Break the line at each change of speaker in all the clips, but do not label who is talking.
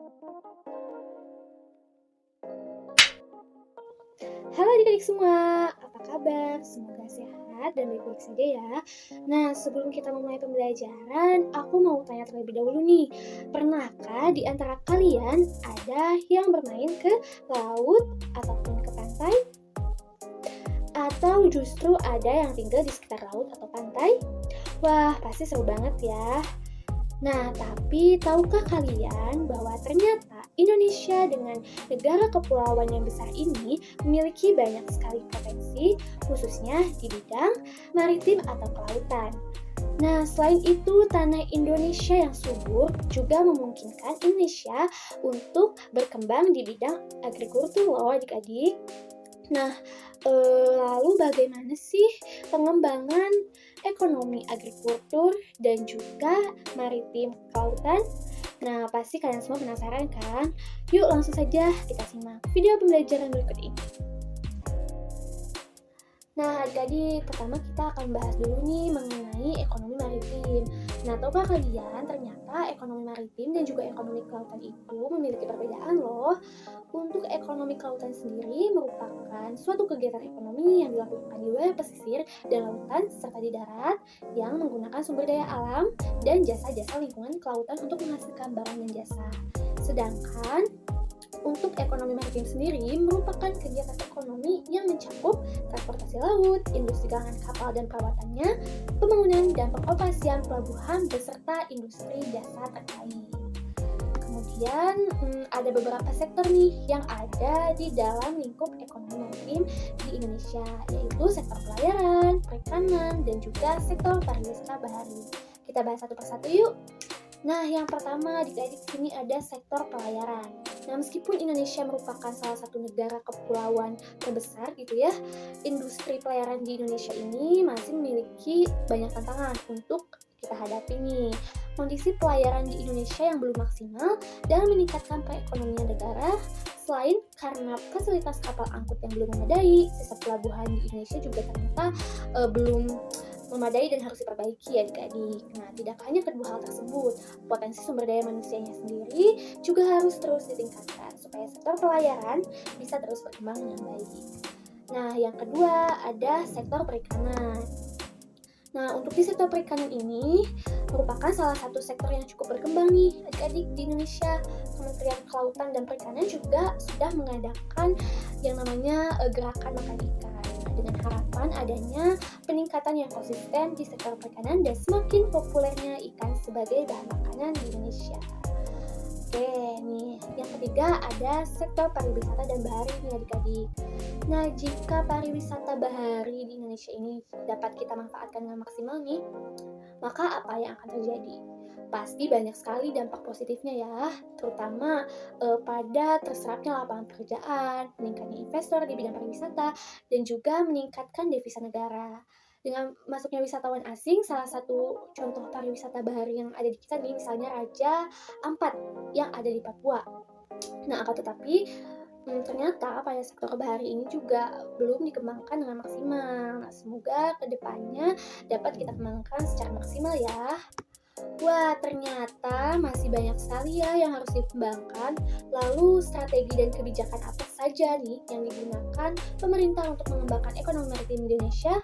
Halo adik-adik semua, apa kabar? Semoga sehat dan baik-baik saja ya. Nah, sebelum kita memulai pembelajaran, aku mau tanya terlebih dahulu nih. Pernahkah di antara kalian ada yang bermain ke laut ataupun ke pantai? Atau justru ada yang tinggal di sekitar laut atau pantai? Wah, pasti seru banget ya. Nah, tapi tahukah kalian bahwa ternyata Indonesia dengan negara kepulauan yang besar ini memiliki banyak sekali potensi, khususnya di bidang maritim atau kelautan. Nah, selain itu, tanah Indonesia yang subur juga memungkinkan Indonesia untuk berkembang di bidang agrikultur loh adik-adik. Nah, lalu bagaimana sih pengembangan ekonomi agrikultur dan juga maritim kelautan? Nah, pasti kalian semua penasaran kan? Yuk langsung saja kita simak video pembelajaran berikut ini. Nah, jadi pertama kita akan bahas dulu nih mengenai ekonomi maritim. Nah, tahukah kalian ternyata ekonomi maritim dan juga ekonomi kelautan itu memiliki perbedaan loh. Untuk ekonomi kelautan sendiri merupakan suatu kegiatan ekonomi yang dilakukan di wilayah pesisir dan lautan serta di darat yang menggunakan sumber daya alam dan jasa-jasa lingkungan kelautan untuk menghasilkan barang dan jasa. Sedangkan untuk ekonomi maritim sendiri merupakan kegiatan ekonomi yang mencakup transportasi laut, industri galangan kapal dan perawatannya, pembangunan dan pengoperasian pelabuhan beserta industri jasa terkait. Kemudian ada beberapa sektor nih yang ada di dalam lingkup ekonomi maritim di Indonesia, yaitu sektor pelayaran, perikanan, dan juga sektor pariwisata bahari. Kita bahas satu persatu yuk. Nah, yang pertama adik-adik sini ada sektor pelayaran. Nah, meskipun Indonesia merupakan salah satu negara kepulauan terbesar gitu ya, industri pelayaran di Indonesia ini masih memiliki banyak tantangan untuk kita hadapi nih. Kondisi pelayaran di Indonesia yang belum maksimal dalam meningkatkan perekonomian negara, selain karena fasilitas kapal angkut yang belum memadai, sisa pelabuhan di Indonesia juga ternyata belum memadai dan harus diperbaiki ya adik-adik. Nah, tidak hanya kedua hal tersebut, potensi sumber daya manusianya sendiri juga harus terus ditingkatkan supaya sektor pelayaran bisa terus berkembang dengan baik. Nah, yang kedua ada sektor perikanan. Nah, untuk di sektor perikanan ini merupakan salah satu sektor yang cukup berkembang nih adik-adik di Indonesia. Kementerian Kelautan dan Perikanan juga sudah mengadakan yang namanya gerakan makan ikan. Nah, dengan harapan adanya peningkatan yang konsisten di sektor perikanan dan semakin populernya ikan sebagai bahan makanan di Indonesia. Oke, nih yang ketiga ada sektor pariwisata dan bahari nih adik-adik. Nah, jika pariwisata bahari di Indonesia ini dapat kita manfaatkan dengan maksimal nih, maka apa yang akan terjadi? Pasti banyak sekali dampak positifnya ya, terutama pada terserapnya lapangan pekerjaan, meningkatnya investor di bidang pariwisata, dan juga meningkatkan devisa negara. Dengan masuknya wisatawan asing, salah satu contoh pariwisata bahari yang ada di kita nih, misalnya Raja Ampat yang ada di Papua. Nah, akan tetapi ternyata pada sektor bahari ini juga belum dikembangkan dengan maksimal. Nah, semoga kedepannya dapat kita kembangkan secara maksimal ya. Wah, ternyata masih banyak sekali ya yang harus dikembangkan. Lalu strategi dan kebijakan apa saja nih yang digunakan pemerintah untuk mengembangkan ekonomi maritim Indonesia?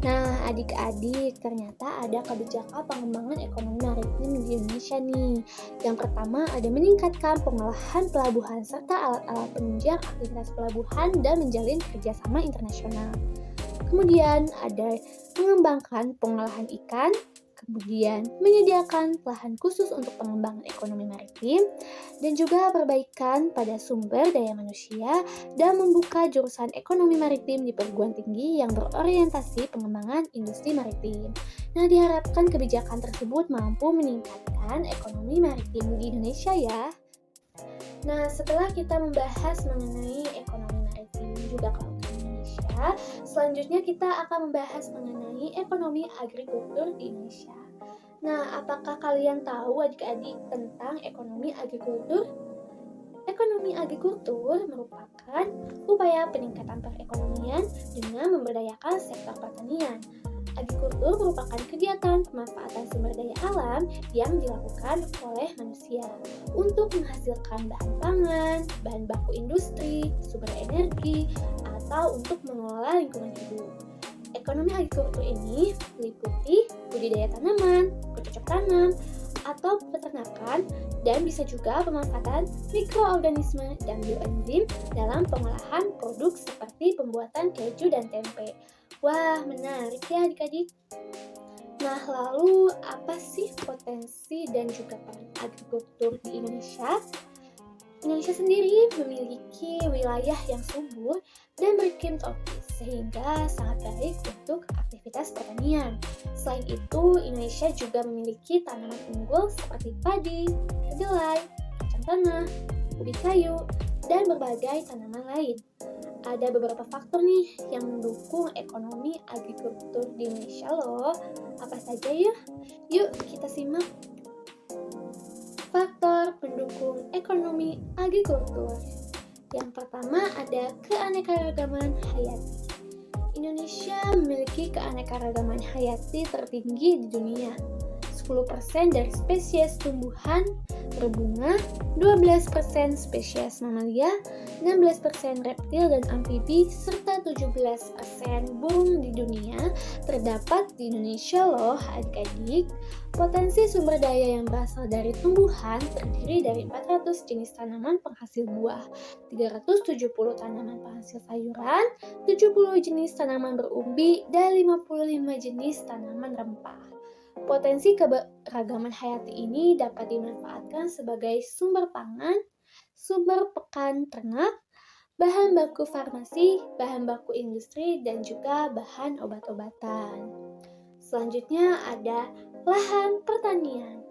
Nah, adik-adik, ternyata ada kebijakan pengembangan ekonomi maritim di Indonesia nih. Yang pertama ada meningkatkan pengolahan pelabuhan serta alat-alat penunjang aktivitas pelabuhan dan menjalin kerjasama internasional. Kemudian ada mengembangkan pengolahan ikan, kemudian menyediakan lahan khusus untuk pengembangan ekonomi maritim, dan juga perbaikan pada sumber daya manusia dan membuka jurusan ekonomi maritim di perguruan tinggi yang berorientasi pengembangan industri maritim. Nah, diharapkan kebijakan tersebut mampu meningkatkan ekonomi maritim di Indonesia ya. Nah, setelah kita membahas mengenai ekonomi maritim juga kelautan Indonesia, selanjutnya kita akan membahas mengenai ekonomi agrikultur di Indonesia. Nah, apakah kalian tahu adik-adik tentang ekonomi agrikultur? Ekonomi agrikultur merupakan upaya peningkatan perekonomian dengan memberdayakan sektor pertanian. Agrikultur merupakan kegiatan pemanfaatan sumber daya alam yang dilakukan oleh manusia untuk menghasilkan bahan pangan, bahan baku industri, sumber energi, atau untuk mengelola lingkungan hidup. Ekonomi agrikultur ini meliputi budidaya tanaman, bercocok tanam, atau peternakan, dan bisa juga pemanfaatan mikroorganisme dan bioenzim dalam pengolahan produk seperti pembuatan keju dan tempe. Wah, menarik ya adik-adik. Nah, lalu apa sih potensi dan juga peran agrikultur di Indonesia? Indonesia sendiri memiliki wilayah yang subur dan beriklim tropis sehingga sangat baik untuk aktivitas pertanian. Selain itu, Indonesia juga memiliki tanaman unggul seperti padi, kedelai, kacang tanah, ubi kayu, dan berbagai tanaman lain. Ada beberapa faktor nih yang mendukung ekonomi agrikultur di Indonesia loh. Apa saja ya? Yuk kita simak. Faktor pendukung ekonomi agrikultur. Yang pertama ada keanekaragaman hayati. Indonesia memiliki keanekaragaman hayati tertinggi di dunia. 10% dari spesies tumbuhan berbunga, 12% spesies mamalia, 16% reptil dan amfibi, serta 17% burung di dunia terdapat di Indonesia loh adik-adik. Potensi sumber daya yang berasal dari tumbuhan terdiri dari 400 jenis tanaman penghasil buah, 370 tanaman penghasil sayuran, 70 jenis tanaman berumbi, dan 55 jenis tanaman rempah. Potensi keberagaman hayati ini dapat dimanfaatkan sebagai sumber pangan, sumber pakan ternak, bahan baku farmasi, bahan baku industri, dan juga bahan obat-obatan. Selanjutnya ada lahan pertanian.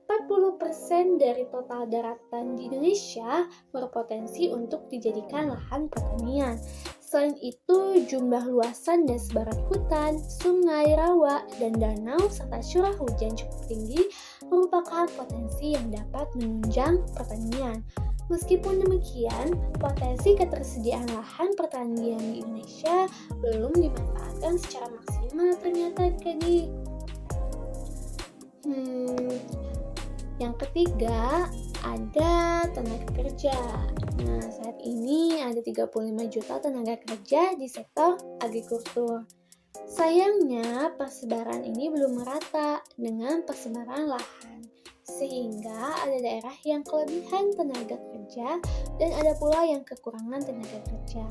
40% dari total daratan di Indonesia berpotensi untuk dijadikan lahan pertanian. Selain itu, jumlah luasan dan sebaran hutan, sungai, rawa, dan danau serta curah hujan cukup tinggi merupakan potensi yang dapat menunjang pertanian. Meskipun demikian, potensi ketersediaan lahan pertanian di Indonesia belum dimanfaatkan secara maksimal ternyata adik-adik. Yang ketiga, ada tenaga kerja. Nah, saat ini ada 35 juta tenaga kerja di sektor agrikultur. Sayangnya, persebaran ini belum merata dengan persebaran lahan, sehingga ada daerah yang kelebihan tenaga kerja dan ada pula yang kekurangan tenaga kerja.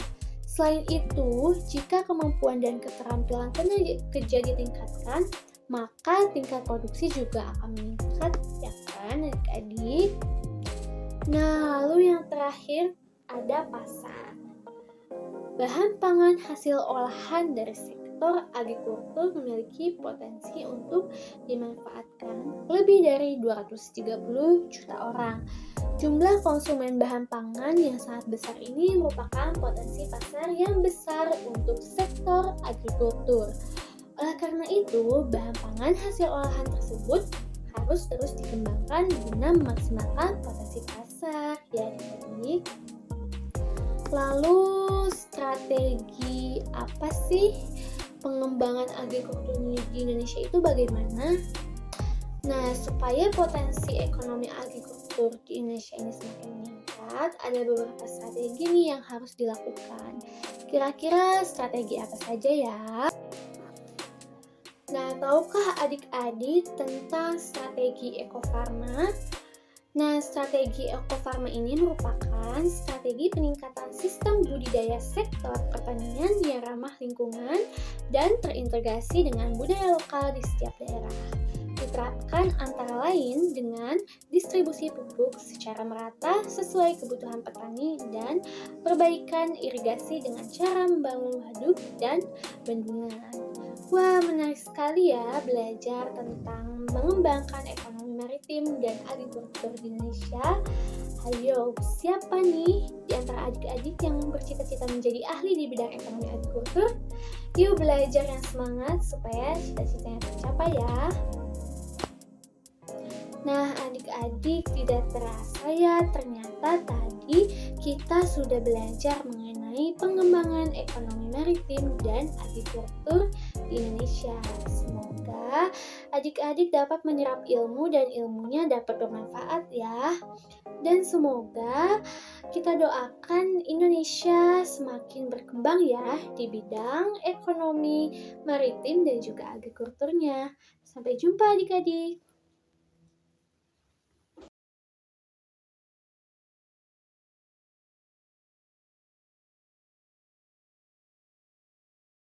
Selain itu, jika kemampuan dan keterampilan tenaga kerja ditingkatkan, maka tingkat produksi juga akan meningkat, ya kan adik-adik? Nah, lalu yang terakhir ada pasar. Bahan pangan hasil olahan dari sektor agrikultur memiliki potensi untuk dimanfaatkan lebih dari 230 juta orang. Jumlah konsumen bahan pangan yang sangat besar ini merupakan potensi pasar yang besar untuk sektor agrikultur. Oleh karena itu, bahan pangan hasil olahan tersebut harus terus dikembangkan guna memaksimalkan potensi pasar, ya adik-adik. Lalu strategi apa sih pengembangan agrikultur di Indonesia itu bagaimana? Nah, supaya potensi ekonomi agrikultur di Indonesia ini semakin meningkat, ada beberapa strategi nih yang harus dilakukan. Kira-kira strategi apa saja ya? Nah, tahukah adik-adik tentang strategi ekofarma? Nah, strategi ekofarma ini merupakan strategi peningkatan sistem budidaya sektor pertanian yang ramah lingkungan dan terintegrasi dengan budaya lokal di setiap daerah. Diterapkan antara lain dengan distribusi pupuk secara merata sesuai kebutuhan petani dan perbaikan irigasi dengan cara membangun waduk dan bendungan. Wah, menarik sekali ya belajar tentang mengembangkan ekonomi maritim dan agrikultur di Indonesia. Ayo, siapa nih di antara adik-adik yang bercita-cita menjadi ahli di bidang ekonomi agrikultur? Yuk belajar yang semangat supaya cita-citanya tercapai ya. Nah, adik-adik, tidak terasa ya, ternyata tadi kita sudah belajar mengenai pengembangan ekonomi maritim dan agrikultur di Indonesia. Semoga adik-adik dapat menyerap ilmu dan ilmunya dapat bermanfaat ya. Dan semoga kita doakan Indonesia semakin berkembang ya di bidang ekonomi, maritim, dan juga agrikulturnya. Sampai jumpa adik-adik.